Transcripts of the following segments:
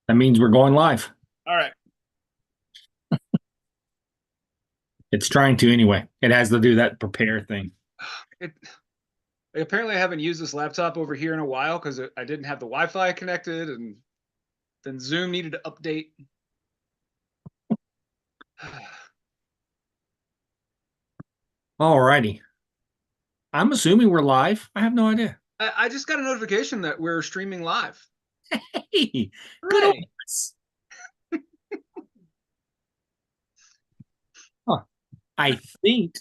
That means we're going live. All right. It's trying to anyway. It has to do that prepare thing. It, apparently, I haven't used this laptop over here in a while because I didn't have the Wi-Fi connected, and then Zoom needed to update. Alrighty. I'm assuming we're live. I have no idea. I just got a notification that we're streaming live. Hey, good on Hooray! us. Huh. I think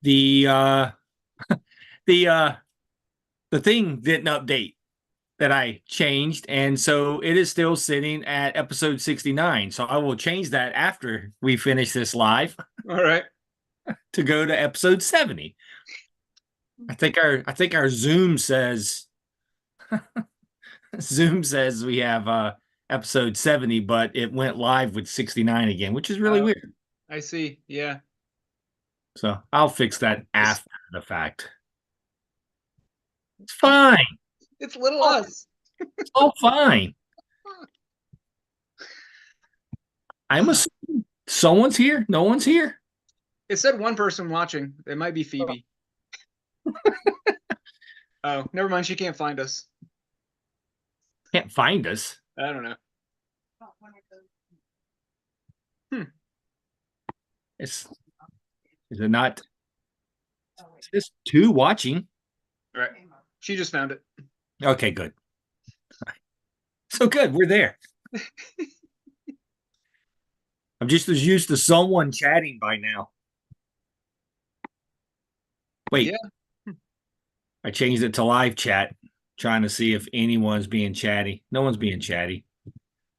the uh the uh the thing didn't update that I changed, and so it is still sitting at episode 69. So I will change that after we finish this live All right. to go to episode 70. I think our Zoom says we have episode 70, but it went live with 69 again, which is really Uh, weird. I see. Yeah. So I'll fix that It's, after the fact. It's fine. it's little Oh, us. it's all fine. I'm assuming someone's here. No one's here. It said one person watching. It might be Phoebe. Oh, never mind. She can't find us. Can't find us. I don't know. Hmm. Is it not? Is this two watching? All right. She just found it. Okay, good. So good. We're there. I'm just as used to someone chatting by now. Yeah. Wait, I changed it to live chat, trying to see if anyone's being chatty. No one's being chatty.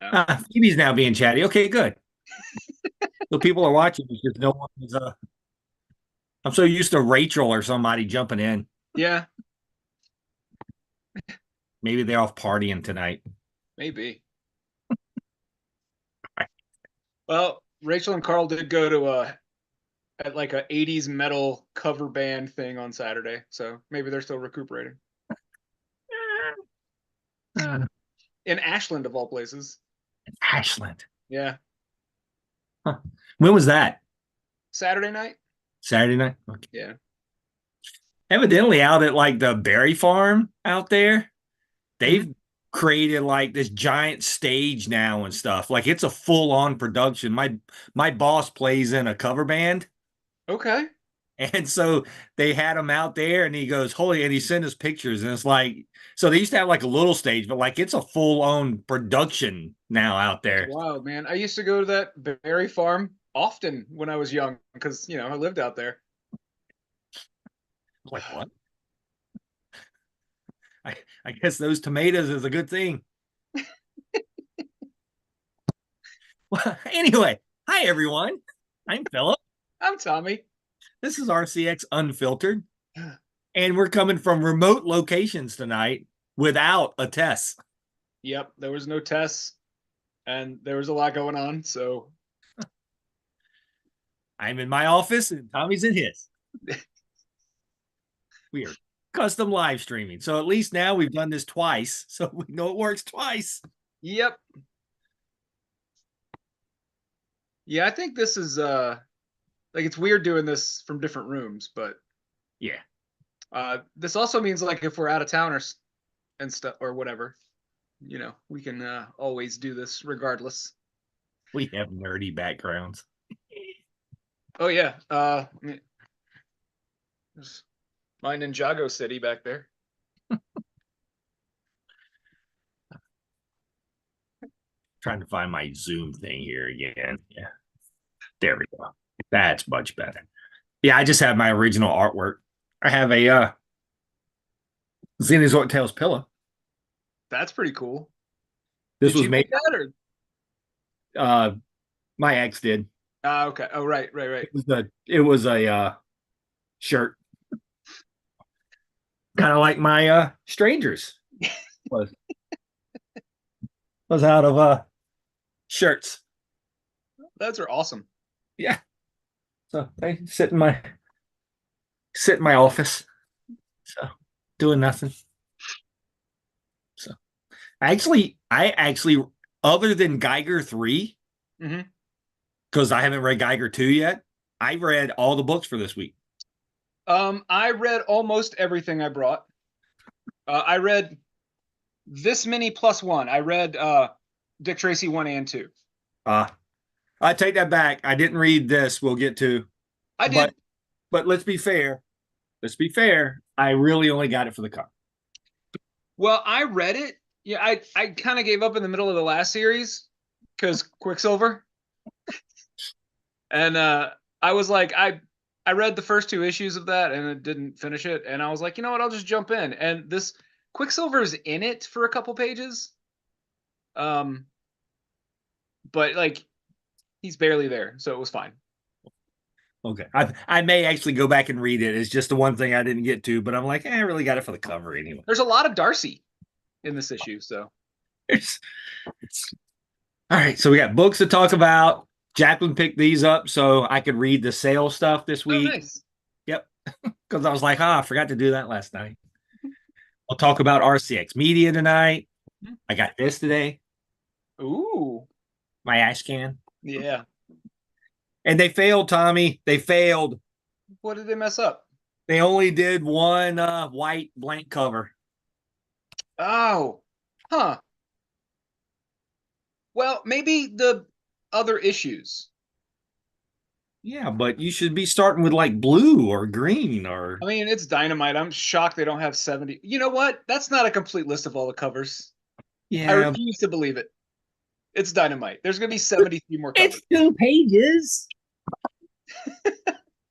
Oh. Phoebe's now being chatty. Okay, good. So people are watching because no one is. I'm so used to Rachel or somebody jumping in. Yeah. Maybe they're off partying tonight. Maybe. Well, Rachel and Carl did go to at like a 80s metal cover band thing on Saturday, so maybe they're still recuperating. Uh, In Ashland of all places. Ashland. Yeah. Huh. When was that? Saturday night? Saturday night. Okay. Yeah. Evidently, out at like the berry farm out there, Mhm. they've created like this giant stage now and stuff. Like it's a full on production. My boss plays in a cover band. Okay. And so they had him out there and he goes, holy, and he sent us pictures. And it's like, so they used to have like a little stage, but like it's a full on production now out That's there. wild, man. I used to go to that berry farm often when I was young because, I lived out there. Like, what? I, I guess those tomatoes is a good thing. Well, anyway, hi everyone. I'm Philip. I'm Tommy. This is RCX Unfiltered, and we're coming from remote locations tonight without a test. Yep, there was no tests and there was a lot going on, so I'm in my office and Tommy's in his. Weird. Custom live streaming. So at least now we've done this twice, so we know it works twice. yep. Yeah, I think this is like it's weird doing this from different rooms, but Yeah. this also means like if we're out of town and stuff or whatever, we can always do this regardless. We have nerdy backgrounds. Oh yeah, there's my Ninjago City back there. Trying to find my Zoom thing here again. Yeah. There we go. That's much better. Yeah, I just have my original artwork. I have a Xena's Orc Tales pillow. That's pretty cool. This Did was you made make that or? uh my ex did. Okay. Oh, right, right, right. It was a shirt. Kind of like my strangers was was out of shirts. Those are awesome. Yeah. So I sit in my office. So doing nothing. So I actually I actually, other than Geiger 3, Hmm. because I haven't read Geiger 2 yet, I read all the books for this week. I read almost everything I brought. I read this many plus one. I read Dick Tracy 1 and 2. Uh, I take that back. I didn't read this. We'll get to, I but did. let's be fair. Let's be fair. I really only got it for the cover. Well, I read it. Yeah, I kind of gave up in the middle of the last series because Quicksilver. And I was like, I read the first two issues of that and it didn't finish it. And I was like, you know what, I'll just jump in. And this Quicksilver's in it for a couple pages. Um, but like he's barely there, so it was fine. Okay. I may actually go back and read it. It's just the one thing I didn't get to, but I'm like, I really got it for the cover anyway. There's a lot of Darcy in this issue, so All right. So we got books to talk about. Jacqueline picked these up so I could read the sale stuff this oh week. nice. Yep. Because I was like, I forgot to do that last night. We'll talk about RCX Media tonight. I got this today, Ooh. my ash can. Yeah. And they failed, Tommy. They failed. What did they mess up? They only did one white blank cover. Oh. Huh. Well, maybe the other issues. Yeah, but you should be starting with like blue or green or I mean, it's Dynamite. I'm shocked they don't have 70. You know what? That's not a complete list of all the covers. I yeah. refuse to believe it. It's Dynamite. There's going to be 73 more It's covers. 2 pages.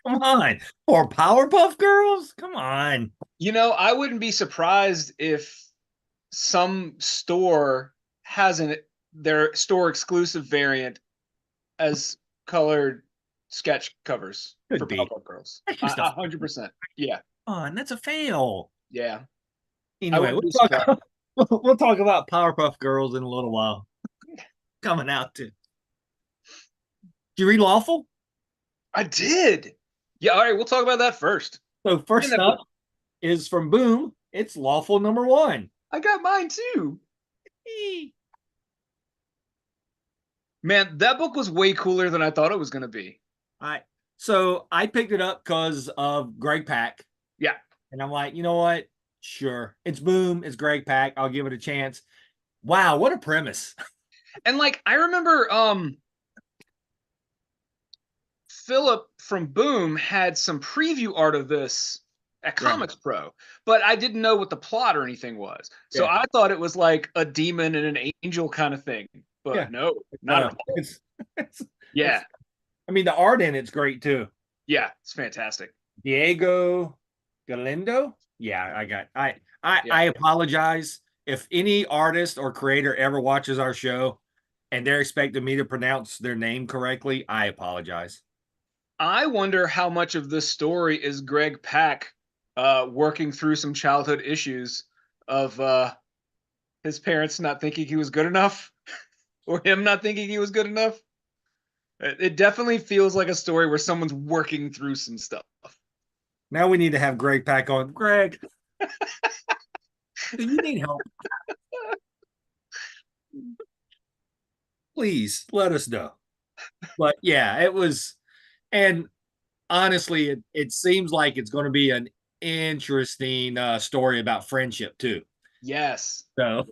Come on. Or Powerpuff Girls? Come on. You know, I wouldn't be surprised if some store has their store exclusive variant as colored sketch covers Could for be. Powerpuff Girls. That's just a 100%. Yeah. come on. That's a fail. Yeah. I Anyway, wouldn't be surprised. we'll talk about Powerpuff Girls in a little while. Coming out too. Did you read Lawful? I did. Yeah. All right. We'll talk about that first. So And first that up book, is from Boom. It's Lawful #1. I got mine too. Man, that book was way cooler than I thought it was going to be. I so I picked it up because of Greg Pak, Yeah. and I'm like, you know what? Sure, it's Boom, it's Greg Pak. I'll give it a chance. Wow, what a premise! And like I remember Philip from Boom had some preview art of this at Right? Comics Pro, but I didn't know what the plot or anything was. So Yeah, I thought it was like a demon and an angel kind of thing. yeah. But no, No, not no, at all. it's Yeah. it's. I mean, the art in it's great too. Yeah, it's fantastic. Diego Galindo. Yeah, Yeah. I apologize if any artist or creator ever watches our show and they're expecting me to pronounce their name correctly. I apologize. I wonder how much of this story is Greg Pak working through some childhood issues of his parents not thinking he was good enough or him not thinking he was good enough. It definitely feels like a story where someone's working through some stuff. Now we need to have Greg Pak on. Greg, do you need help? Please let us know. But yeah, it was, and honestly, it seems like it's going to be an interesting story about friendship too. Yes. So,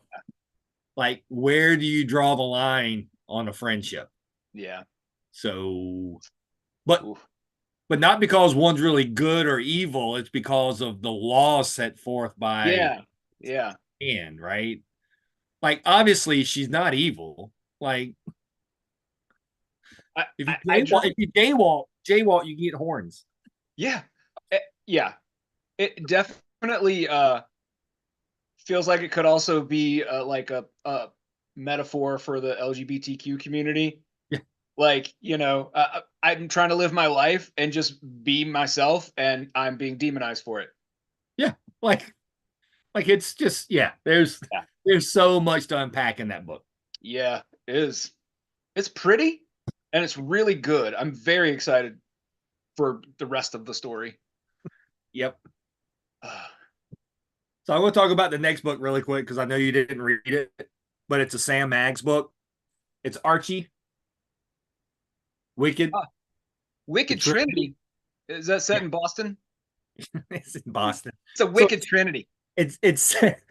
like, where do you draw the line on a friendship? Yeah. So, but Oof. but not because one's really good or evil. It's because of the laws set forth by Yeah. Yeah. Anne, right? Like, obviously, she's not evil. Like, I, if you I, I just jaywalk, you get horns. yeah. Yeah. It definitely feels like it could also be like a metaphor for the LGBTQ community. Yeah, Like, you know, I'm trying to live my life and just be myself, and I'm being demonized for it. yeah. Like it's just yeah. Yeah. There's so much to unpack in that book. Yeah, it is. It's pretty and it's really good. I'm very excited for the rest of the story. Yep. So I'm going to talk about the next book really quick because I know you didn't read it. but it's a Sam Maggs book. It's Archie, Wicked, Ah, the Wicked trilogy. Trinity. Is that set Yeah, in Boston? it's in Boston. It's a So Wicked Trinity. it's it's set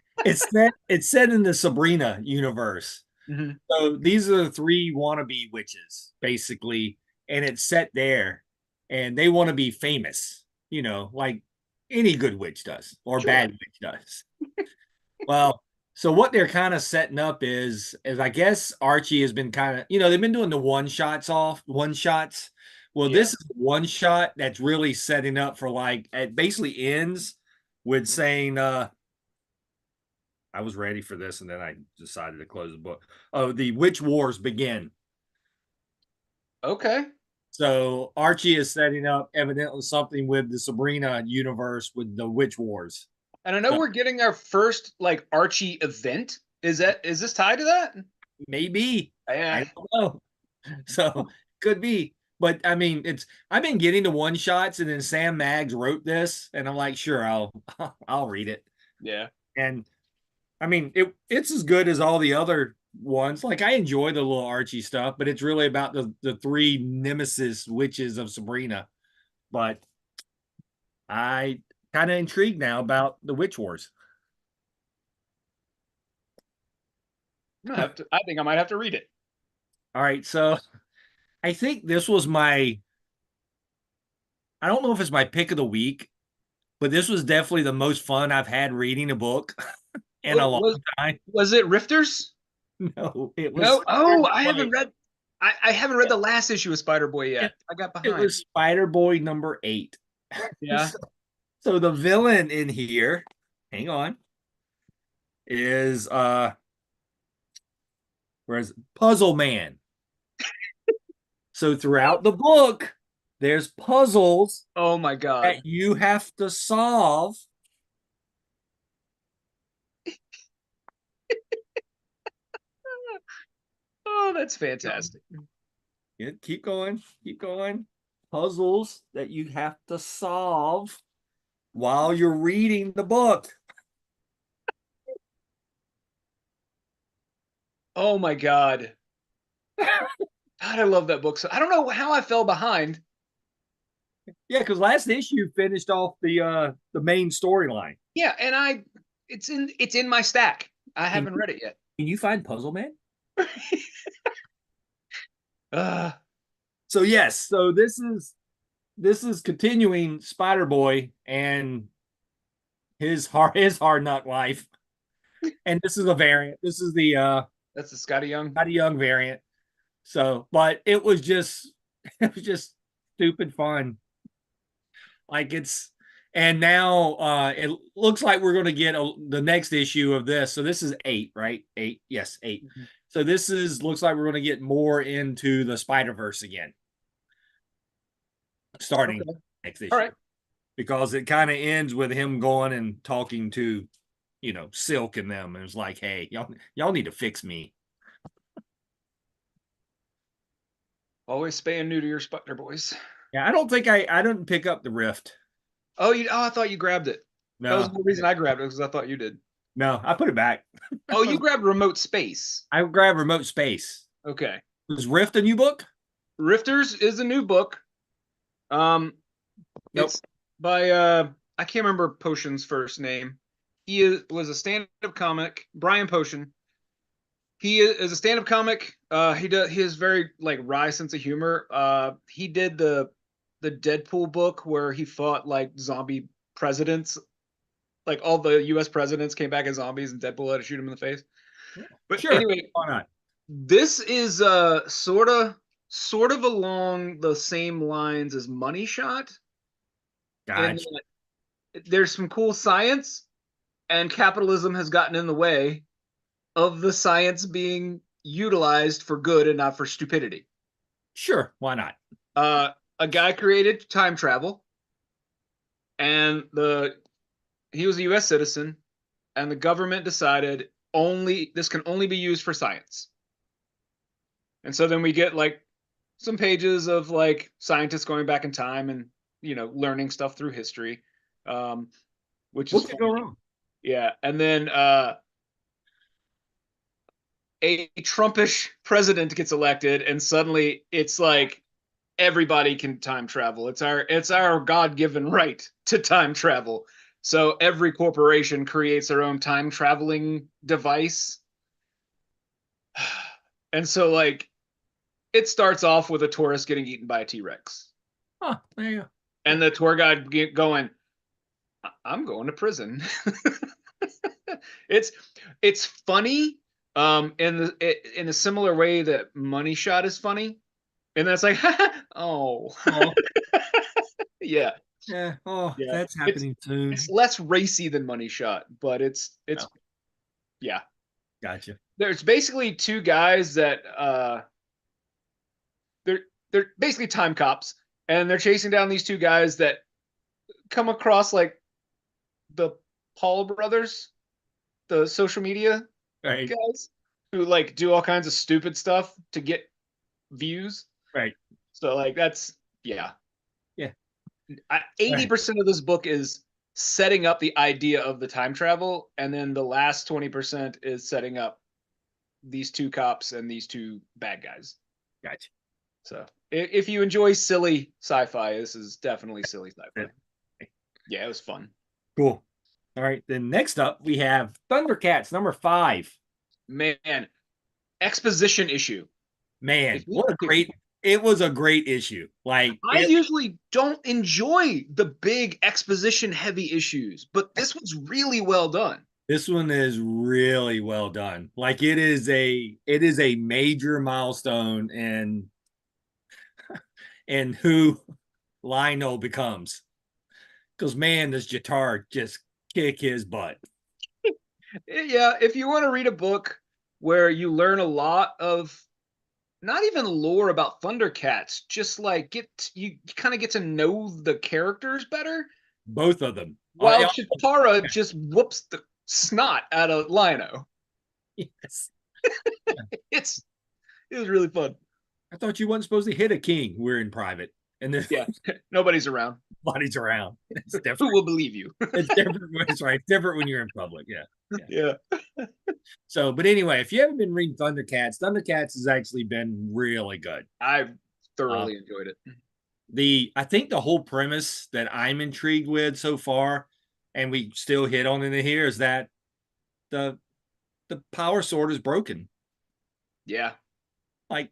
in the Sabrina universe. Hmm. So these are the three wannabe witches, basically, and it's set there, and they want to be famous, like any good witch does or Sure. bad witch does. Well, so what they're kind of setting up is I guess Archie has been kind of, they've been doing the one shots. Well, Yeah. this is one shot that's really setting up for like it basically ends with saying, I was ready for this, and then I decided to close the book. Oh, the witch wars begin. Okay. So Archie is setting up evidently something with the Sabrina universe with the witch wars. And I know So we're getting our first like Archie event. Is this tied to that? maybe I Yeah. don't know. So could be. But I mean, I've been getting the one shots, and then Sam Maggs wrote this, and I'm like, sure, I'll read it. Yeah. And I mean, it's as good as all the other ones. Like I enjoy the little Archie stuff, but it's really about the three nemesis witches of Sabrina. But I kind of intrigued now about the witch wars. I think I might have to read it. All right, so I think this was I don't know if it's my pick of the week, but this was definitely the most fun I've had reading a book in a What long was time. was it Rifters? No, it was No. Oh, I haven't Boy. read I haven't read the last issue of Spider Boy It, yet. I got it behind. was Spider Boy number 8. Yeah. So, so the villain in here, hang on, is where's Puzzle Man. So throughout the book, there's puzzles Oh my God. that you have to solve. Oh, that's fantastic. Yeah, keep going, keep going. Puzzles that you have to solve while you're reading the book. Oh my God. God, I love that book. So I don't know how I fell behind. Yeah, because last issue finished off the main storyline. Yeah, and it's in my stack. I Can haven't read it yet. can you find Puzzle Man? uh, So yes, so this is continuing Spider Boy and his hard nut life, and this is a variant. This is the that's the Scotty Young. Scotty Young variant. So, but it was just it was just stupid fun. Like and now it looks like we're going to get the next issue of this. So this is 8, right? 8, yes, 8. Mhm. So this is looks like we're going to get more into the Spider Verse again, starting Okay. next All issue, right. because it kind of ends with him going and talking to, Silk and them, and it's like, hey, y'all need to fix me. Always spaying new to your Spider Boys. Yeah, I don't think I didn't pick up the Rift. Oh, I thought you grabbed it. That was No, the reason I grabbed it because I thought you did. no, I put it back. Oh, you grabbed Remote Space. I grabbed Remote Space. Okay. Was Rift a new book? Rifters is a new book. Um, Nope. it's by I can't remember Potion's first name. Was a stand-up comic, Brian Potion. He is a stand-up comic. He has very like wry sense of humor. He did the Deadpool book where he fought like zombie presidents. Like all the U.S. presidents came back as zombies, and Deadpool had to shoot him in the face. But Sure. anyway, Why not? this is sort of along the same lines as Money Shot. And Gotcha. there's some cool science, and capitalism has gotten in the way of the science being utilized for good and not for stupidity. Sure. Why not? A guy created time travel, and the he was a U.S. citizen, and the government decided only this can only be used for science. And so then we get like some pages of like scientists going back in time and learning stuff through history, um, which is What could go funny. wrong? Yeah, and then a Trumpish president gets elected, and suddenly it's like everybody can time travel. It's our God-given right to time travel. So every corporation creates their own time traveling device. And so like it starts off with a tourist getting eaten by a T-Rex. Oh, there you go. And the tour guide going, I'm going to prison. it's it's funny in a similar way that Money Shot is funny. And that's like, oh. Oh, Yeah. yeah. Oh, Yeah. that's It's happening soon. it's less racy than Money Shot, but it's Oh, yeah. gotcha. There's basically two guys that they're they're basically time cops, and they're chasing down these two guys that come across like the Paul brothers, the social media Right. guys who like do all kinds of stupid stuff to get views. Right. So like that's yeah. Yeah. 80% of this book is setting up the idea of the time travel, and then the last 20% is setting up these two cops and these two bad guys. Gotcha. So if you enjoy silly sci-fi, this is definitely silly sci-fi. Yeah, it was fun. Cool. All right. Then next up we have Thundercats number 5. Man, exposition issue. Man, what a great it was a great issue. Like I usually don't enjoy the big exposition heavy issues, but this was really well done. this one is really well done. Like it is a major milestone in who Lionel becomes. Because man, this Jatar just kick his butt. Yeah, if you want to read a book where you learn a lot of not even lore about Thundercats, just like you kind of get to know the characters better. Both of them. While Chitara just whoops the snot out of Lino. Yes. It was really fun. I thought you weren't supposed to hit a king. We're in private. And then Yeah, nobody's around. nobody's around. It's different. Who will believe you? It's different. That's right. It's different when you're in public. Yeah. Yeah. So, but anyway, if you haven't been reading Thundercats has actually been really good. I thoroughly enjoyed it. I think the whole premise that I'm intrigued with so far, and we still hit on it here, is that the power sword is broken. Yeah. Like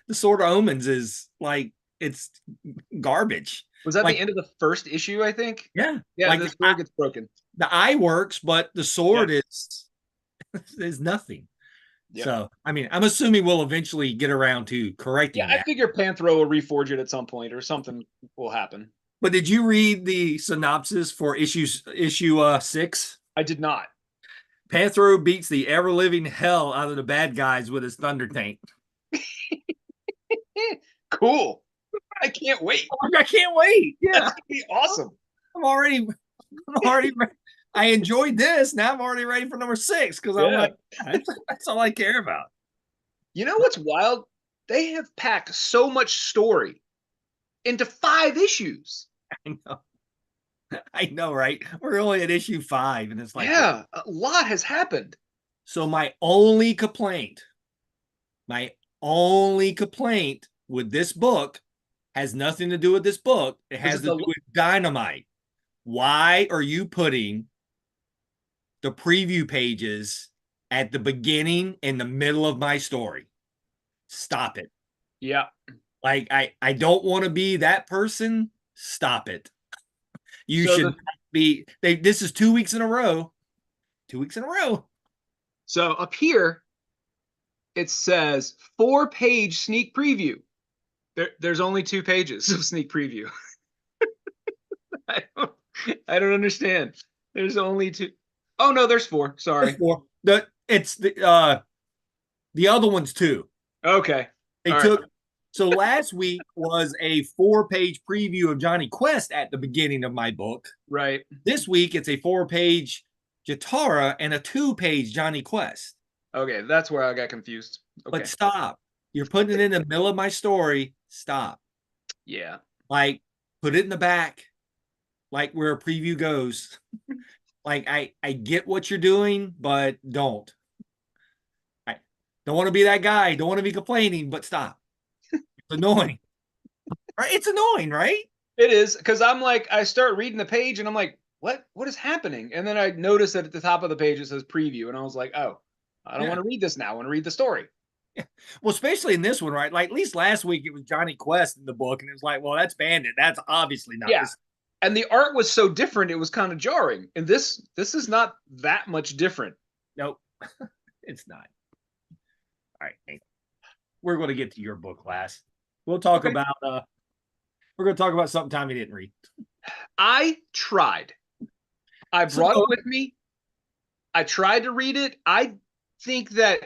the Sword of Omens is like it's garbage. Was that like, the end of the first issue, I think? Yeah. Yeah, like the sword gets broken. The eye works, but the sword is nothing. Yep. So, I mean, I'm assuming we'll eventually get around to correcting that. I figure Panthro will reforge it at some point or something will happen. But did you read the synopsis for issue 6? I did not. Panthro beats the ever-living hell out of the bad guys with his thunder tank. Cool. I can't wait. I can't wait. Yeah. That's gonna be awesome. I'm already I enjoyed this. Now I'm already ready for number 6 because I'm like, that's all I care about. You know what's wild? They have packed so much story into 5 issues. I know, right? We're only at issue 5, and it's like, yeah, a lot has happened. So my only complaint with this book has nothing to do with this book. It has to do with Dynamite. Why are you putting the preview pages at the beginning and the middle of my story? Stop it. Yeah. Like, I don't want to be that person. Stop it. You should be. This is 2 weeks in a row. 2 weeks in a row. So up here, it says 4-page sneak preview. There's only 2 pages of sneak preview. I don't understand. There's only 2. Oh no, there's 4. Sorry. There's 4. The other one's 2. Okay. They took. So last week was a 4-page preview of Johnny Quest at the beginning of my book. Right. This week it's a 4-page Jatara and a 2-page Johnny Quest. Okay, that's where I got confused. Okay. But stop. You're putting it in the middle of my story. Stop. Yeah. Like, put it in the back, like where a preview goes. Like, I get what you're doing, but don't. Don't want to be that guy. Don't want to be complaining, but stop. It's annoying. Right? It's annoying, right? It is, because I'm like, I start reading the page and I'm like, what is happening? And then I notice that at the top of the page it says preview, and I was like, oh, I don't Yeah. want to read this now. I want to read the story. Yeah. Well, especially in this one, right? Like at least last week it was Johnny Quest in the book, and it was like, well, that's Bandit. That's obviously not Yeah. this. And the art was so different, it was kind of jarring. And this is not that much different. Nope, it's not. All right, hey, we're going to get to your book class. We'll talk Okay. about we're going to talk about something Tommy didn't read. I tried. I So brought it with me. I tried to read it. I think that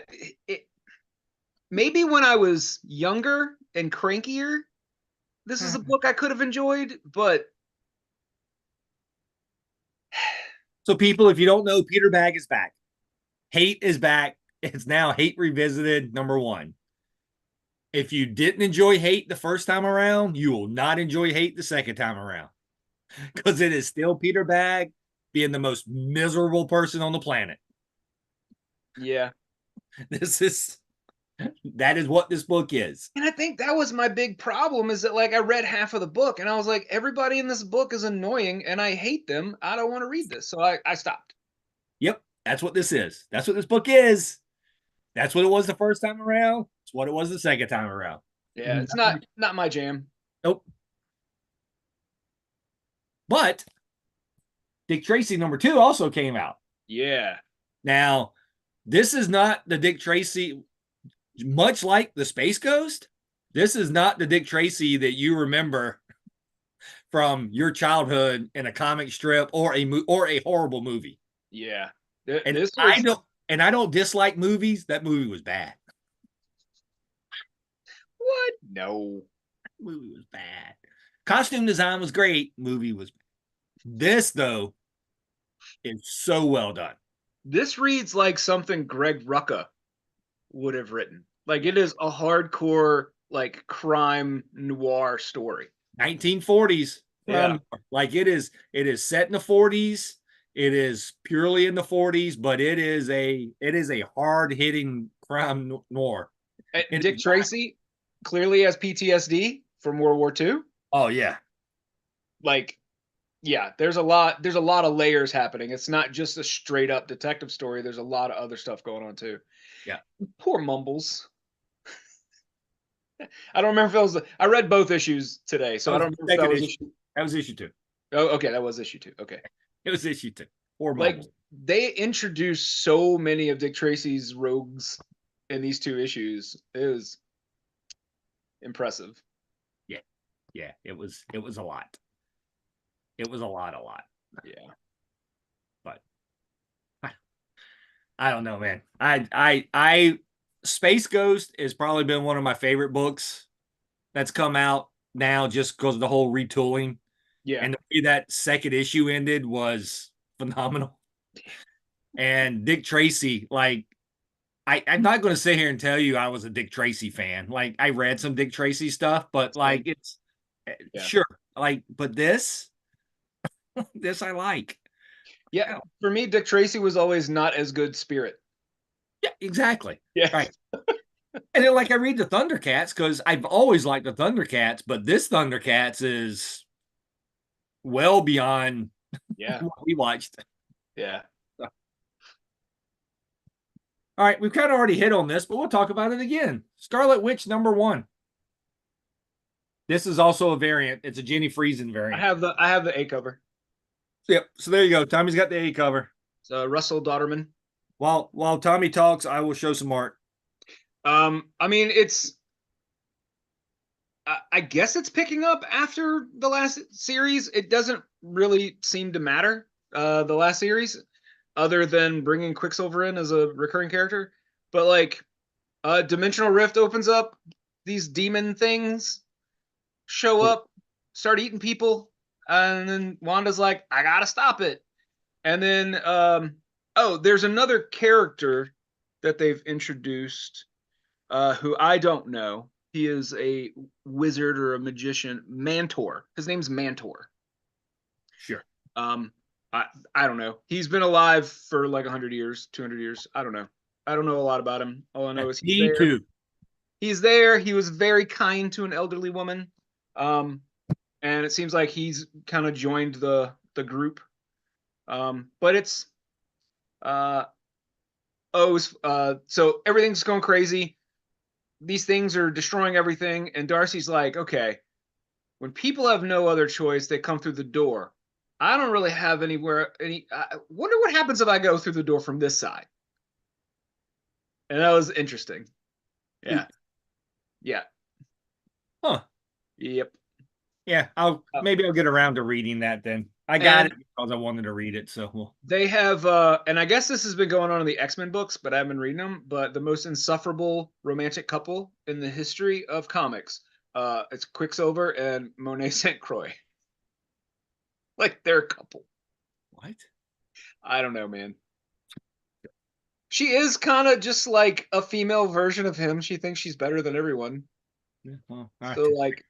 maybe when I was younger and crankier, this is a book I could have enjoyed, but so people, if you don't know, Peter Bag is back. Hate is back. It's now Hate Revisited #1. If you didn't enjoy Hate the first time around, you will not enjoy Hate the second time around, because it is still Peter Bag being the most miserable person on the planet. yeah. That is what this book is. And I think that was my big problem, is that like I read half of the book and I was like, everybody in this book is annoying and I hate them. I don't want to read this. So I stopped. Yep, that's what this is. That's what this book is. That's what it was the first time around. It's what it was the second time around. Yeah, it's not my jam. Nope. But Dick Tracy #2 also came out. Yeah. Now, this is not the Dick Tracy, much like the Space Ghost. This is not the Dick Tracy that you remember from your childhood in a comic strip or a horrible movie. Yeah. And This was I don't dislike movies. That movie was bad. what? No. Movie was bad. Costume design was great. Movie was bad. This though is so well done. This reads like something Greg Rucka would have written. Like it is a hardcore like crime noir story. 1940s. Yeah. Like it is set in the 40s. It is purely in the 40s, but it is a hard hitting crime noir. Dick Tracy clearly has PTSD from World War II. Oh yeah. Like, yeah, there's a lot of layers happening. It's not just a straight up detective story. There's a lot of other stuff going on too. Yeah. Poor Mumbles. I don't remember if that was I read both issues today, so I don't remember if that was issue. That was issue 2. Oh, okay, that was issue 2. Okay. It was issue 2. Poor Like Mumbles. they introduced so many of Dick Tracy's rogues in these 2 issues. It was impressive. Yeah. Yeah, it was a lot. It was a lot. Yeah. But I don't know, man. I Space Ghost has probably been one of my favorite books that's come out now, just because of the whole retooling. Yeah. And the way that second issue ended was phenomenal. And Dick Tracy, like, I'm not going to sit here and tell you I was a Dick Tracy fan. Like, I read some Dick Tracy stuff, but like, it's sure. Like, but this I like. Yeah. For me, Dick Tracy was always not as good Spirit. Yeah, exactly. Yeah. Right. And then, like, I read the Thundercats because I've always liked the Thundercats, but this Thundercats is well beyond what we watched. Yeah. All right, we've kind of already hit on this, but we'll talk about it again. Scarlet Witch #1. This is also a variant. It's a Jenny Friesen variant. I have the A cover. Yep. So there you go. Tommy's got the A cover. So Russell Dodderman. While Tommy talks, I will show some art. I mean, it's. I guess it's picking up after the last series. It doesn't really seem to matter. The last series, other than bringing Quicksilver in as a recurring character, but like, Dimensional Rift opens up. These demon things show up, start eating people, and then Wanda's like, "I gotta stop it." And then, there's another character that they've introduced, who I don't know. He is a wizard or a magician, Mantor. His name's Mantor. Sure. I don't know. He's been alive for like 100 years, 200 years. I don't know. I don't know a lot about him. All I know is he's Me there. too. He's there. He was very kind to an elderly woman. Um, and it seems like he's kind of joined the group. But it's so everything's going crazy. These things are destroying everything, and Darcy's like, okay, when people have no other choice, they come through the door. I don't really have anywhere. I wonder what happens if I go through the door from this side. And that was interesting. Yeah, yeah, Huh. yep. Yeah, I'll get around to reading that then. I got And it because I wanted to read it. So well, they have, and I guess this has been going on in the X-Men books, but I haven't been reading them. But the most insufferable romantic couple in the history of comics, it's Quicksilver and Monet St. Croix. Like they're a couple. what? I don't know, man. She is kind of just like a female version of him. She thinks she's better than everyone. Yeah, well, all So, right. like,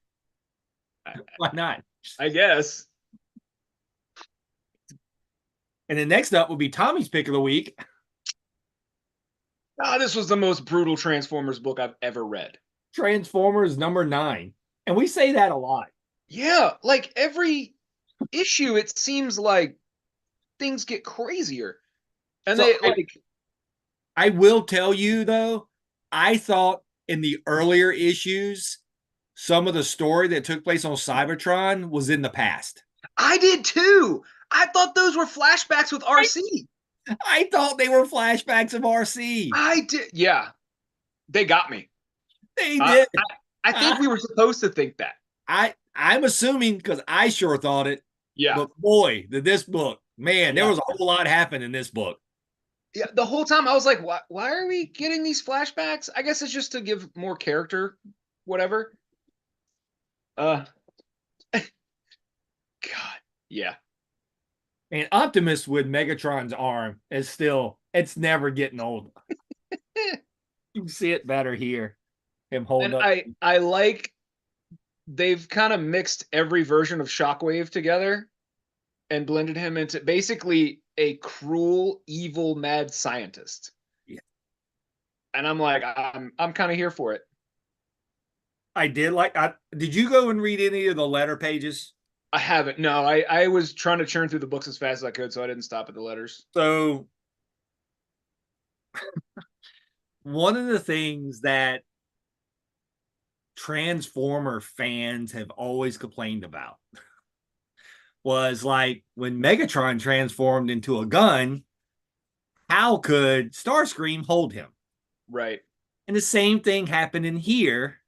Why not? I guess. And then next up will be Tommy's pick of the week. Ah, this was the most brutal Transformers book I've ever read. Transformers #9. And we say that a lot. Yeah, like every issue, it seems like things get crazier. And So they like, I will tell you though, I thought in the earlier issues, some of the story that took place on Cybertron was in the past. I did too. I thought those were flashbacks with RC. I thought they were flashbacks of RC. I did. Yeah, they got me. They Uh, did. I think we were supposed to think that. I'm assuming because I sure thought it. Yeah. But boy, did this book, man, there Yeah. was a whole lot happened in this book. Yeah, the whole time I was like, why are we getting these flashbacks? I guess it's just to give more character, whatever. Uh God, yeah. And Optimus with Megatron's arm is still, it's never getting old. You can see it better here. Him And holding up. I like they've kind of mixed every version of Shockwave together and blended him into basically a cruel, evil, mad scientist. Yeah. And I'm like, I'm kind of here for it. I did like, did you go and read any of the letter pages? I haven't. No, I was trying to churn through the books as fast as I could, so I didn't stop at the letters. So one of the things that Transformer fans have always complained about was like when Megatron transformed into a gun, how could Starscream hold him? Right. And the same thing happened in here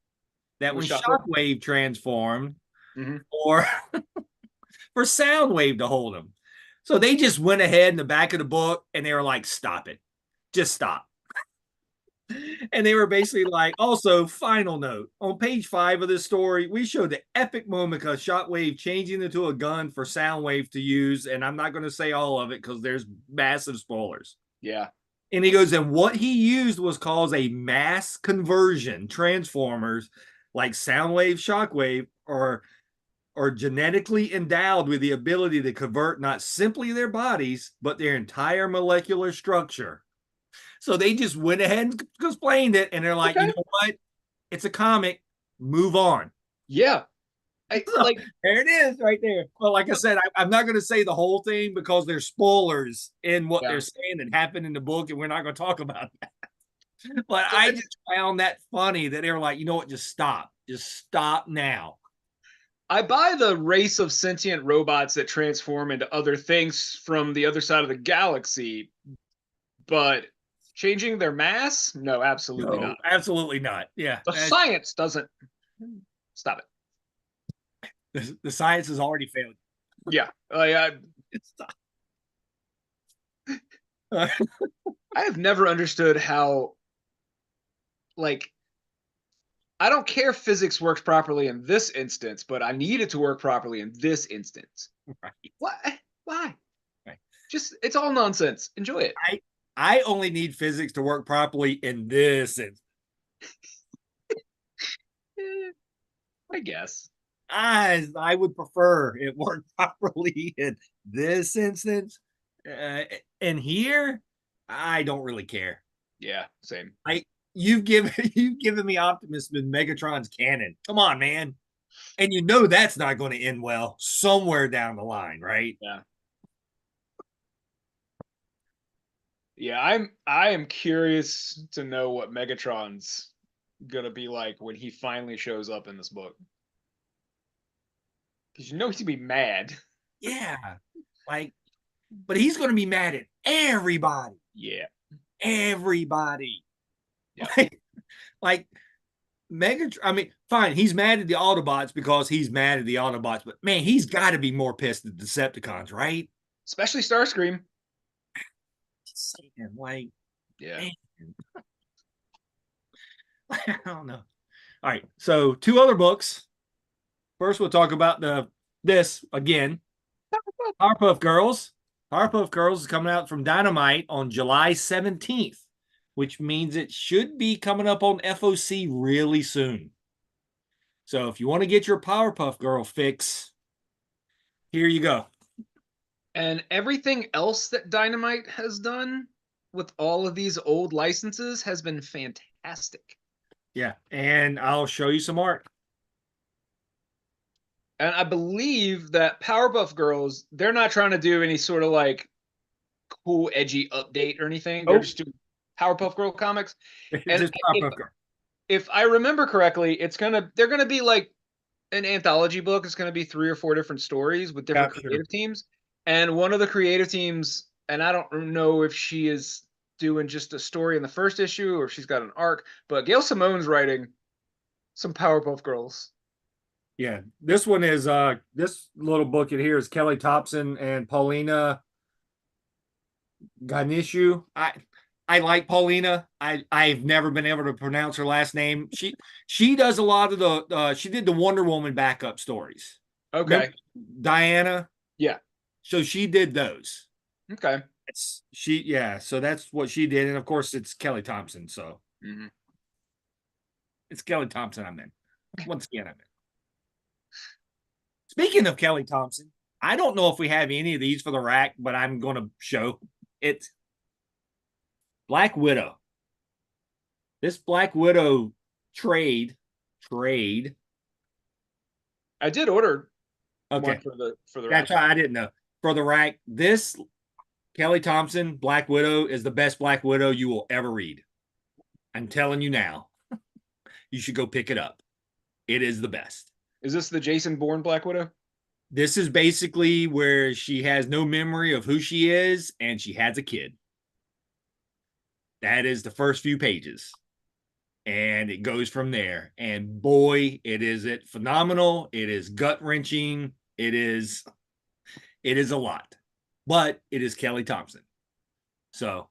that when With Shockwave. Shockwave transformed Mm-hmm. or for Soundwave to hold him. So they just went ahead in the back of the book and they were like, stop it. Just stop. And they were basically like, also, final note on page 5 of this story, we showed the epic moment of Shockwave changing into a gun for Soundwave to use. And I'm not going to say all of it because there's massive spoilers. Yeah. And he goes, and what he used was called a mass conversion. Transformers like Soundwave, Shockwave are genetically endowed with the ability to convert not simply their bodies, but their entire molecular structure. So they just went ahead and explained it, and they're like, Okay. you know what? It's a comic. Move on. Yeah. So, Like there it is right there. Well, like I said, I'm not going to say the whole thing because there's spoilers in what yeah. they're saying that happened in the book, and we're not going to talk about that. But So I just found that funny that they were like, you know what? Just stop. Just stop now. I buy the race of sentient robots that transform into other things from the other side of the galaxy, but changing their mass? No, absolutely No, not. absolutely not. Yeah. The science doesn't stop it. The science has already failed. Yeah. I have never understood how, like, I don't care if physics works properly in this instance, but I need it to work properly in this instance. Right. What? Why? Right. Just, it's all nonsense. Enjoy it. I only need physics to work properly in this instance. I guess. I would prefer it work properly in this instance. And here, I don't really care. Yeah, same. You've given you've given me Optimus in Megatron's canon. Come on, man. And you know that's not going to end well somewhere down the line, right? Yeah. Yeah, I am curious to know what Megatron's gonna be like when he finally shows up in this book. Because you know he's gonna be mad. Yeah. Like, but he's going to be mad at everybody. Yeah. Everybody. Yeah. Like, like Megatron, I mean, fine, he's mad at the Autobots because he's mad at the Autobots, but man, he's got to be more pissed at the Decepticons, right? Especially Starscream. Just saying, like, Yeah. man, I don't know. All right, so two other books. First, we'll talk about this again. Powerpuff Girls. Powerpuff Girls is coming out from Dynamite on July 17th, which means it should be coming up on FOC really soon. So if you want to get your Powerpuff Girl fix, here you go. And everything else that Dynamite has done with all of these old licenses has been fantastic. Yeah, and I'll show you some art. And I believe that Powerpuff Girls, they're not trying to do any sort of like cool, edgy update or anything. They're just doing Powerpuff Girl comics. And Just Powerpuff Girl. if I remember correctly, they're gonna be like an anthology book. It's gonna be 3 or 4 different stories with different creative teams. And one of the creative teams, and I don't know if she is doing just a story in the first issue or if she's got an arc, but Gail Simone's writing some Powerpuff Girls. Yeah, this one is this little book in here is Kelly Thompson and Paulina Ganishu. I like Paulina. I've never been able to pronounce her last name. She does a lot of the she did the Wonder Woman backup stories. Okay. Remember Diana? Yeah. So she did those. Okay. So that's what she did. And of course it's Kelly Thompson. So it's Kelly Thompson I'm in. Once again, I'm in. Speaking of Kelly Thompson, I don't know if we have any of these for the rack, but I'm going to show it. Black Widow. This Black Widow trade. I did order Okay. one for the That's rack. why I didn't know. For the rack, this Kelly Thompson Black Widow is the best Black Widow you will ever read. I'm telling you now. You should go pick it up. It is the best. Is this the Jason Bourne Black Widow? This is basically where she has no memory of who she is and she has a kid. That is the first few pages. And it goes from there. And boy, it phenomenal. It is gut-wrenching. It is a lot. But it is Kelly Thompson. So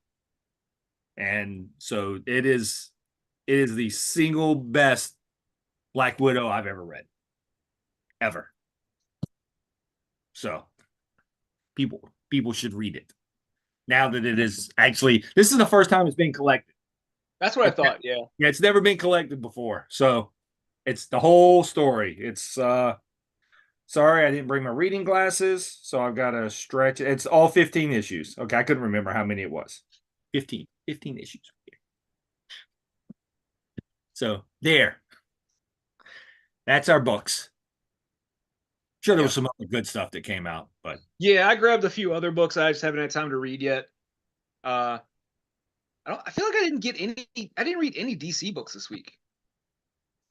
it is the single best Black Widow I've ever read. Ever. So people should read it. Now that it is actually, this is the first time it's been collected. That's what I thought. Yeah. Yeah, it's never been collected before. So it's the whole story. It's sorry, I didn't bring my reading glasses, so I've got to stretch it. It's all 15 issues. Okay, I couldn't remember how many it was. 15 issues. So there. That's our books. Sure, there was some other good stuff that came out, but yeah, I grabbed a few other books I just haven't had time to read yet. I feel like I didn't read any DC books this week.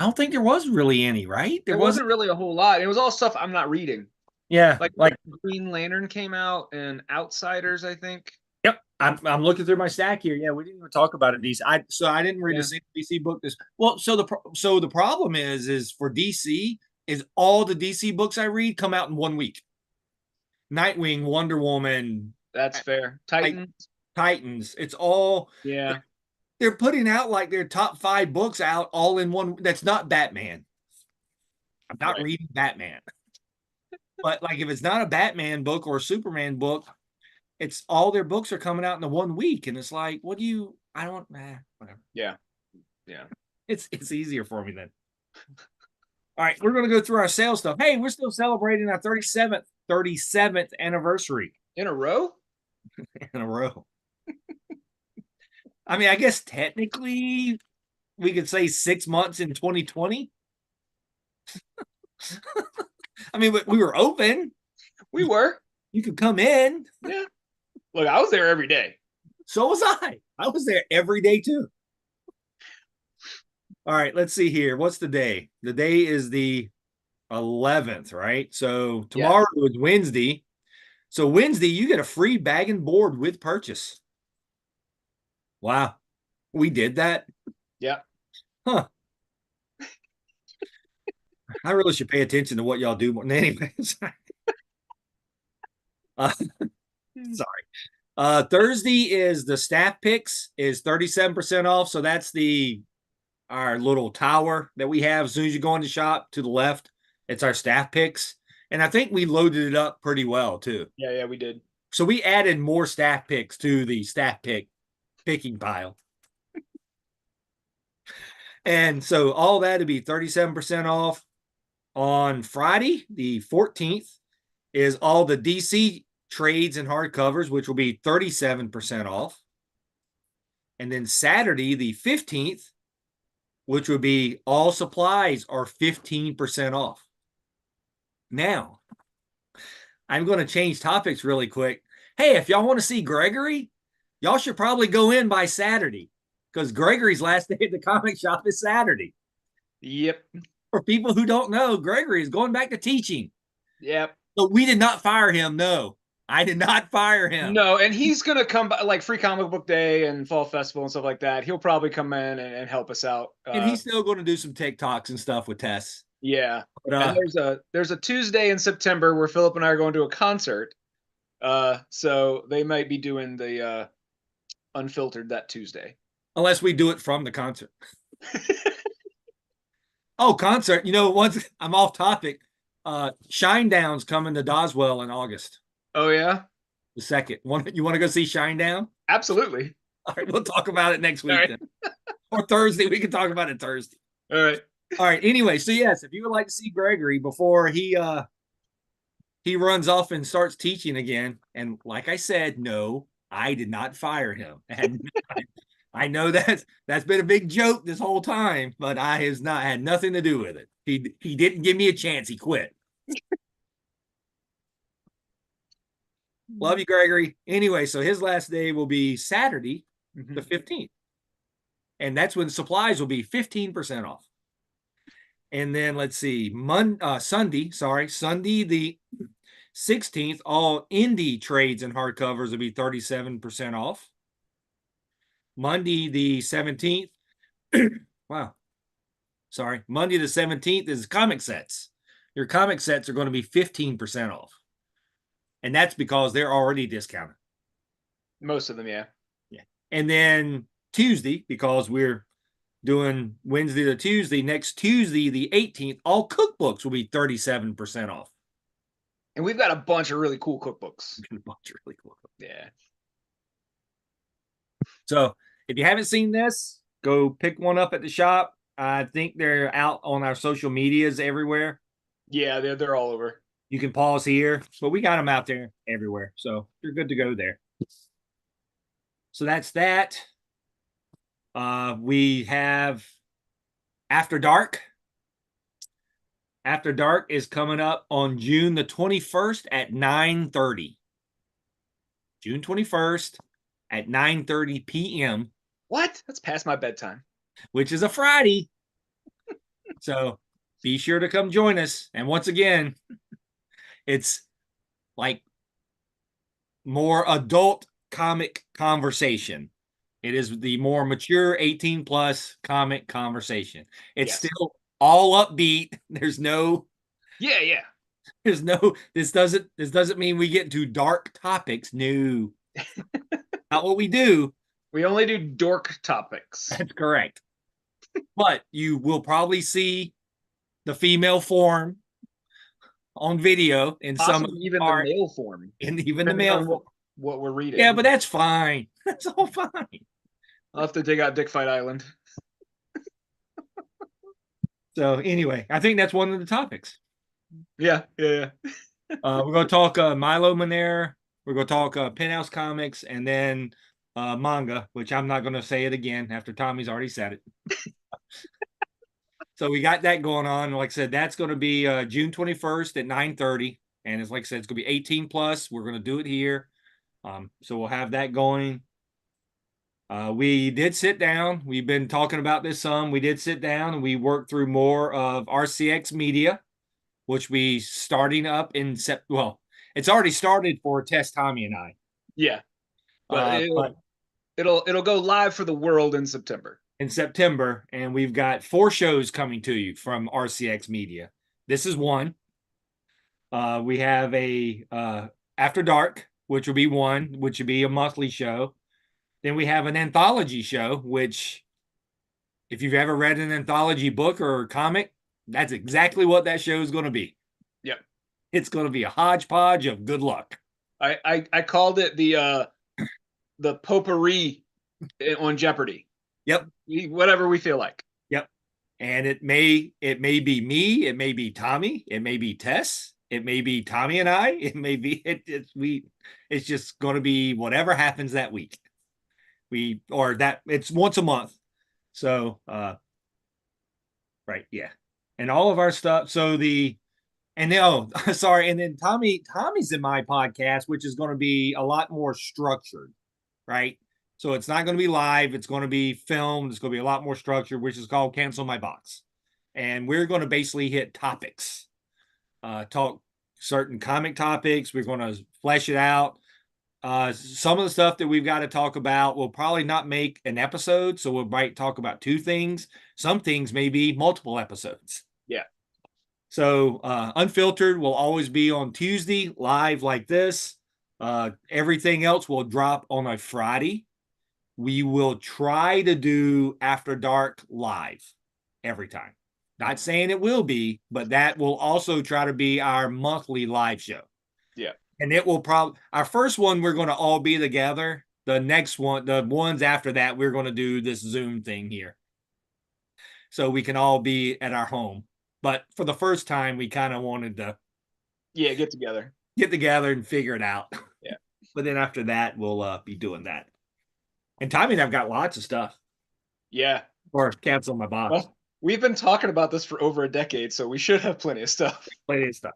I don't think there was really any, right? There wasn't really a whole lot. It was all stuff I'm not reading. Yeah, like Green Lantern came out and Outsiders, I think. Yep, I'm looking through my stack here. Yeah, we didn't even talk about it. DC. I didn't read a single DC book this. Well, so the problem is for DC is all the DC books I read come out in 1 week. Nightwing, Wonder Woman. That's fair. Titans. It's all They're putting out like their top 5 books out all in one. That's not Batman. I'm not reading Batman. But like if it's not a Batman book or a Superman book, it's all their books are coming out in the 1 week. And it's like, whatever. Yeah. It's easier for me then. All right, we're going to go through our sales stuff. Hey, we're still celebrating our 37th anniversary. In a row? In a row. I mean, I guess technically we could say 6 months in 2020. I mean, we were open. We were. You could come in. Yeah. Look, I was there every day. So was I. I was there every day too. All right, let's see here. What's the day? The day is the 11th, right? So tomorrow Yes. is Wednesday. So Wednesday, you get a free bag and board with purchase. Wow. We did that? Yeah. Huh. I really should pay attention to what y'all do more than anyways. Sorry. Thursday is the staff picks is 37% off. So that's our little tower that we have. As soon as you go in the shop to the left, it's our staff picks. And I think we loaded it up pretty well too. Yeah, we did. So we added more staff picks to the staff picking pile. And so all that to be 37% off. On Friday, the 14th, is all the DC trades and hardcovers, which will be 37% off. And then Saturday, the 15th, which would be all supplies are 15% off. Now, I'm going to change topics really quick. Hey, if y'all want to see Gregory, y'all should probably go in by Saturday because Gregory's last day at the comic shop is Saturday. Yep. For people who don't know, Gregory is going back to teaching. Yep. So we did not fire him. No, I did not fire him. No, and he's going to come by like Free Comic Book Day and Fall Festival and stuff like that. He'll probably come in and help us out. And he's still going to do some TikToks and stuff with Tess. Yeah. But, and there's a Tuesday in September where Philip and I are going to a concert. So they might be doing the UnPHILtered that Tuesday. Unless we do it from the concert. Oh, concert. You know, once I'm off topic, Shinedown's coming to Doswell in August. Oh, yeah? The 2nd. You want to go see Shinedown? Absolutely. All right, we'll talk about it next week. Then. Or Thursday. We can talk about it Thursday. All right. All right. Anyway, so yes, if you would like to see Gregory before he runs off and starts teaching again, and like I said, no, I did not fire him. I know that's been a big joke this whole time, but I has not had nothing to do with it. He didn't give me a chance. He quit. Love you, Gregory. Anyway, so his last day will be Saturday, the 15th. And that's when supplies will be 15% off. And then let's see, Sunday the 16th, all indie trades and hardcovers will be 37% off. Monday the 17th, wow. Sorry, Monday the 17th is comic sets. Your comic sets are going to be 15% off. And that's because they're already discounted. Most of them, yeah. Yeah. And then Tuesday, because we're doing Wednesday to Tuesday, next Tuesday, the 18th, all cookbooks will be 37% off. And we've got a bunch of really cool cookbooks. Yeah. So if you haven't seen this, go pick one up at the shop. I think they're out on our social medias everywhere. Yeah, they're all over. You can pause here, but we got them out there everywhere. So you're good to go there. So that's that. We have After Dark. After Dark is coming up on June the 21st at 9:30. June 21st at 9:30 p.m. What? That's past my bedtime. Which is a Friday. So be sure to come join us. And once again, it's like more adult comic conversation. It is the more mature 18 plus comic conversation. It's still all upbeat. There's no this doesn't mean we get into dark topics. No. Not what we do. We only do dork topics. That's correct. But you will probably see the female form on video in possibly some even the male form. And even the male form. What we're reading. Yeah, but that's fine. That's all fine. I'll have to dig out Dick Fight Island. So anyway, I think that's one of the topics. Yeah. We're going to talk Milo Manera. We're going to talk Penthouse Comics, and then manga, which I'm not going to say it again after Tommy's already said it. So we got that going on. Like I said, that's going to be June 21st at 9:30. And it's like I said, it's going to be 18 plus. We're going to do it here. So we'll have that going. We did sit down. We've been talking about this some. We did sit down and we worked through more of RCX media, which we starting up in well, it's already started for Test Tommy and I. Yeah, but But it'll go live for the world in September. In September, and we've got 4 shows coming to you from RCX Media. This is one. We have a After Dark, which will be one, which will be a monthly show. Then we have an anthology show, which, if you've ever read an anthology book or comic, that's exactly what that show is going to be. Yep. It's going to be a hodgepodge of good luck. I called it the potpourri on Jeopardy. Yep. Whatever we feel like. Yep. And it may be me, it may be Tommy, it may be Tess, it may be Tommy and I, it may be it's just going to be whatever happens that week. It's once a month. So right, yeah. And all of our stuff. So sorry, and then Tommy's in my podcast, which is going to be a lot more structured, right? So it's not going to be live. It's going to be filmed. It's going to be a lot more structured, which is called Cancel My Box. And we're going to basically hit topics, talk certain comic topics. We're going to flesh it out. Some of the stuff that we've got to talk about will probably not make an episode. So we might talk about 2 things. Some things may be multiple episodes. Yeah. So Unfiltered will always be on Tuesday, live like this. Everything else will drop on a Friday. We will try to do After Dark live every time. Not saying it will be, but that will also try to be our monthly live show. Yeah. And it will probably, our first one, we're going to all be together. The next one, the ones after that, we're going to do this Zoom thing here. So we can all be at our home. But for the first time, we kind of wanted to get together and figure it out. Yeah. But then after that, we'll be doing that. And Tommy and I've got lots of stuff. Yeah. Or Cancel My Box. Well, we've been talking about this for over a decade, so we should have plenty of stuff. Plenty of stuff.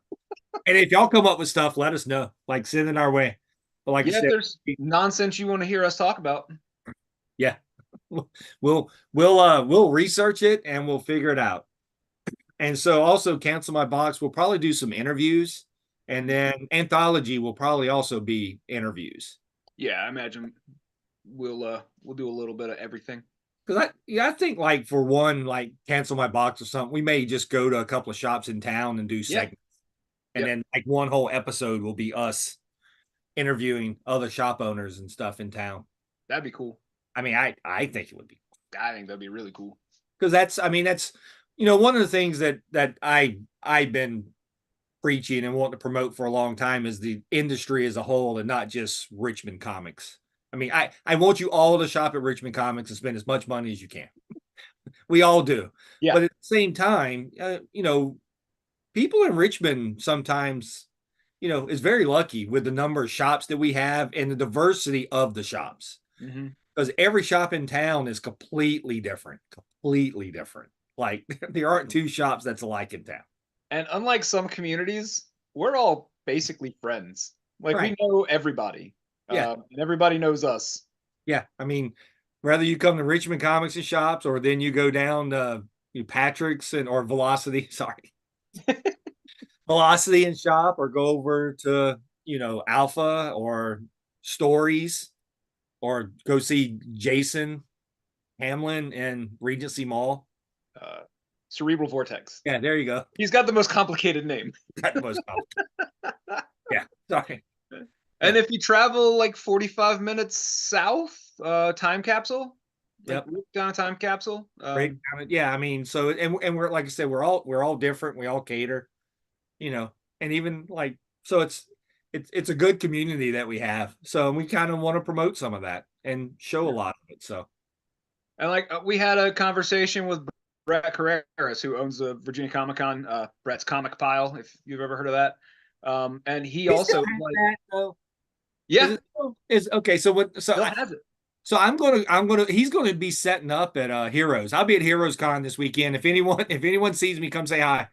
And if y'all come up with stuff, let us know. Like, send it our way. But like yeah, I said, if there's nonsense you want to hear us talk about. Yeah. We'll research it and we'll figure it out. And so also Cancel My Box, we'll probably do some interviews. And then Anthology will probably also be interviews. Yeah, I imagine we'll do a little bit of everything. Because I think like for one, like Cancel My Box or something, we may just go to a couple of shops in town and do segments. And then like one whole episode will be us interviewing other shop owners and stuff in town. That'd be cool. I mean, I think it would be. I think that'd be really cool. Because that's one of the things that I've been preaching and wanting to promote for a long time is the industry as a whole and not just Richmond Comics. I mean, I want you all to shop at Richmond Comics and spend as much money as you can. We all do. Yeah. But at the same time, people in Richmond sometimes, is very lucky with the number of shops that we have and the diversity of the shops. Because every shop in town is completely different. Like there aren't 2 shops that's alike in town. And unlike some communities, we're all basically friends. Like we know everybody. Yeah. And everybody knows us. Yeah. I mean, whether you come to Richmond Comics and shops or then you go down to Patrick's or Velocity, sorry. Velocity and shop or go over to, Alpha or Stories or go see Jason Hamlin in Regency Mall. Cerebral Vortex. Yeah, there you go. He's got the most complicated name. Yeah, sorry. And if you travel like 45 minutes south, time capsule. Yep. Down a time capsule. Yeah, I mean, so and we're like I said, we're all different. We all cater, and even like so it's a good community that we have. So we kind of want to promote some of that and show a lot of it. So, and like we had a conversation with Brett Carreras, who owns the Virginia Comic Con, Brett's Comic Pile, if you've ever heard of that. And he also that, though. yeah, is okay. So what? So still has it. So he's gonna be setting up at Heroes. I'll be at Heroes Con this weekend. If anyone sees me, come say hi.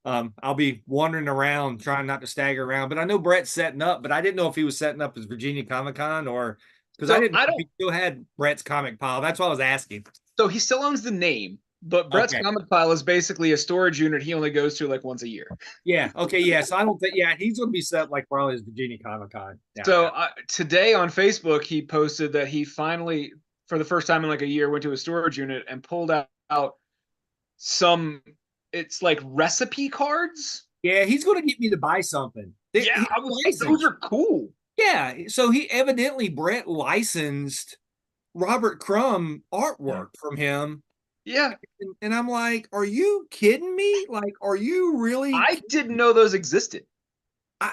I'll be wandering around trying not to stagger around. But I know Brett's setting up, but I didn't know if he was setting up his Virginia Comic Con or because I So didn't know I if don't. he still had Brett's comic pile. That's why I was asking. So he still owns the name, but Brett's Okay. comic pile is basically a storage unit he only goes to like once a year. Yeah. Okay. Yeah. So I don't think. Yeah, he's gonna be set like probably his Virginia Comic Con. Yeah. So today on Facebook, he posted that he finally, for the first time in like a year, went to a storage unit and pulled out some. It's like recipe cards. Yeah. He's gonna get me to buy something. Yeah, He's those licensed. are cool. Yeah. So he evidently Brett licensed Robert Crumb artwork from him. Yeah, And I'm like, are you kidding me? Like, are you really? I didn't know those existed. I,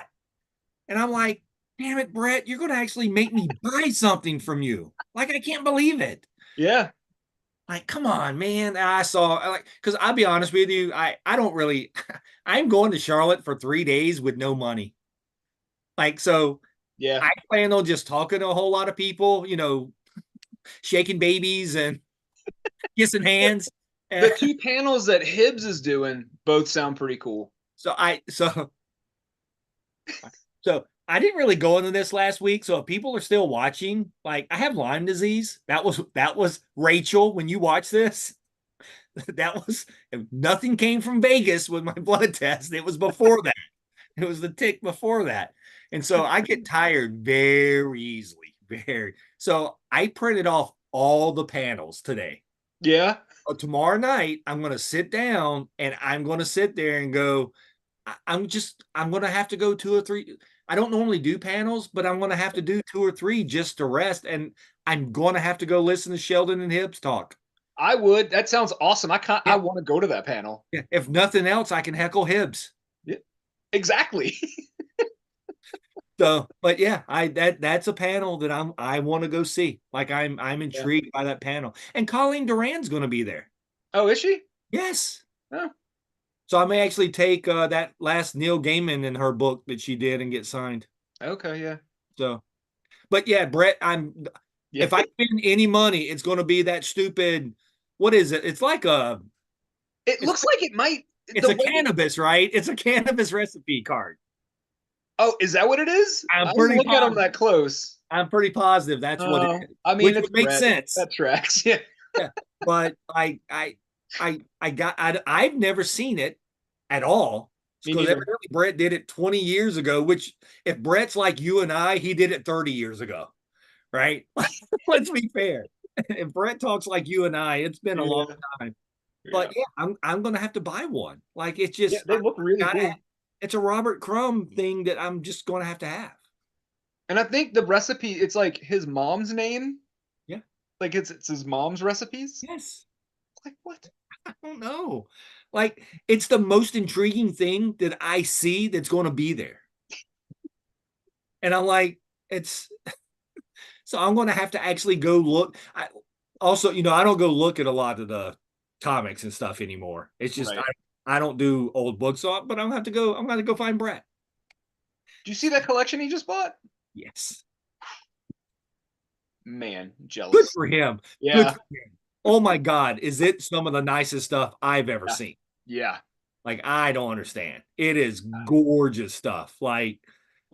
and I'm like, damn it, Brett, you're going to actually make me buy something from you. Like, I can't believe it. Yeah, Like, come on, man. I saw, like, because I'll be honest with you, I don't really, I'm going to Charlotte for 3 days with no money. Like, so yeah. I plan on just talking to a whole lot of people, shaking babies and kissing hands. The two panels that Hibbs is doing both sound pretty cool. So so I didn't really go into this last week. So if people are still watching, like I have Lyme disease. That was Rachel when you watch this. That was nothing came from Vegas with my blood test. It was before that. It was the tick before that. And so I get tired very easily. Very. So I printed off all the panels today. Yeah, Tomorrow night, I'm going to sit down and I'm going to sit there and go, I'm going to have to go 2 or 3. I don't normally do panels, but I'm going to have to do 2 or 3 just to rest. And I'm going to have to go listen to Sheldon and Hibbs talk. I would. That sounds awesome. I can't. I Yeah. want to go to that panel. Yeah. If nothing else, I can heckle Hibbs. Yeah, exactly. So, but yeah, that's a panel that I want to go see. Like I'm Yeah. intrigued by that panel. And Colleen Duran's going to be there. Oh, is she? Yes. Oh, So I may actually take that last Neil Gaiman in her book that she did and get signed. okay. Yeah. So, but yeah, Brett, Yeah. if I spend any money, it's going to be that stupid. What is it? It's like It it's looks like it might. it's The a way. cannabis, right? It's a cannabis recipe card. Oh, is that what it is? I I'm didn't pretty look at them positive. that close. I'm pretty positive that's what it Oh, is, I mean, which it's would make Brett. sense. That tracks. Yeah. Yeah, but I've never seen it at all Me because neither. evidently Brett did it 20 years ago. Which if Brett's like you and I, he did it 30 years ago, right? Let's be fair. If Brett talks like you and I, it's been a long Yeah. time. Yeah. But yeah, I'm gonna have to buy one. Like it's Yeah. just They look really cool. it's a Robert Crumb thing that I'm just gonna have to have. And I think the recipe, it's like his mom's name. Yeah. Like it's his mom's recipes. Yes. Like what? I don't know. Like it's the most intriguing thing that I see that's going to be there. And I'm like, it's so I'm going to have to actually go look. Also, I don't go look at a lot of the comics and stuff anymore. It's just Right. I don't do old books on, but I'm going to have to go. I'm going to go find Brett. Do you see that collection he just bought? Yes. Man, Good jealous. for him. Good Yeah. for him. Oh my God. Is it some of the nicest stuff I've ever Yeah. seen? Yeah. Like I don't understand. It is gorgeous stuff. Like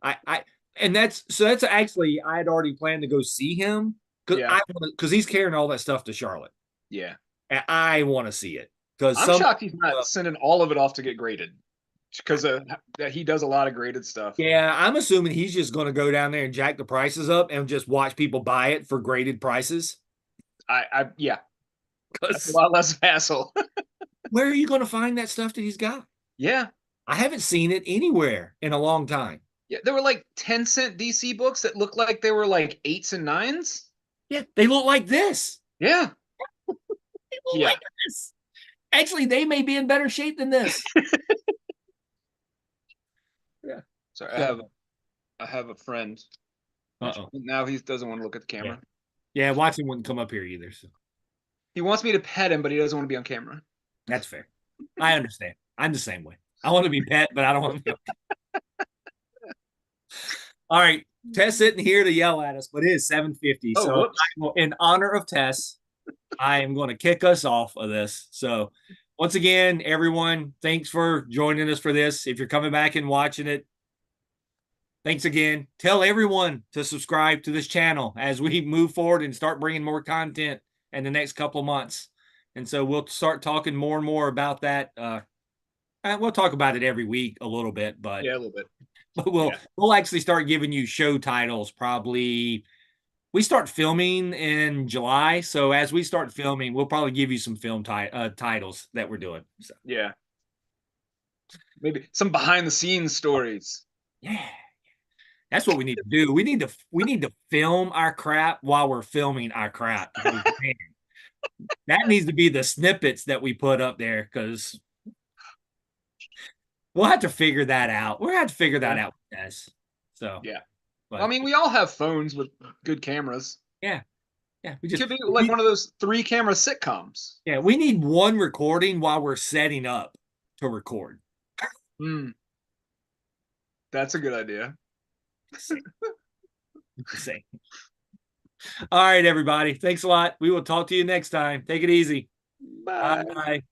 I and that's actually I had already planned to go see him Yeah. because he's carrying all that stuff to Charlotte. Yeah. And I want to see it because I'm shocked he's not sending all of it off to get graded because that he does a lot of graded stuff. yeah, I'm assuming he's just going to go down there and jack the prices up and just watch people buy it for graded prices. Yeah, that's a Because lot less hassle. where are you going to find that stuff that he's got? Yeah. I haven't seen it anywhere in a long time. Yeah, there were like 10-cent DC books that looked like they were like 8s and 9s. Yeah, they look like this. Yeah. They look Yeah. like this. Actually, they may be in better shape than this. Yeah. Sorry, So, I have a friend. uh-oh. Now he doesn't want to look at the camera. Yeah, Watson wouldn't come up here either. So He wants me to pet him, but he doesn't want to be on camera. that's fair. I understand. I'm the same way. I want to be pet, but I don't want to be. All right. Tess isn't here to yell at us, but it is 7:50. Oh, So whoops. in honor of Tess, I am going to kick us off of this. So once again, everyone, thanks for joining us for this. If you're coming back and watching it, thanks again. Tell everyone to subscribe to this channel as we move forward and start bringing more content in the next couple of months. And so we'll start talking more and more about that. We'll talk about it every week a little bit, but Yeah, a little bit. we'll Yeah. we'll actually start giving you show titles probably. We start filming in July, so as we start filming, we'll probably give you some film titles that we're doing. So Yeah. Maybe some behind the scenes stories. yeah, that's what we need to do. We need to film our crap while we're filming our crap. Because, man, that needs to be the snippets that we put up there because we'll have to figure that out. We'll have to figure that Yeah. out, guys. So, Yeah. Well, I but mean, we all have phones with good cameras. yeah, yeah, It could be like one of those 3-camera sitcoms. yeah, we need one recording while we're setting up to record. Hmm. That's a good idea. Same. Same. All right, everybody. Thanks a lot. We will talk to you next time. Take it easy. Bye. Bye.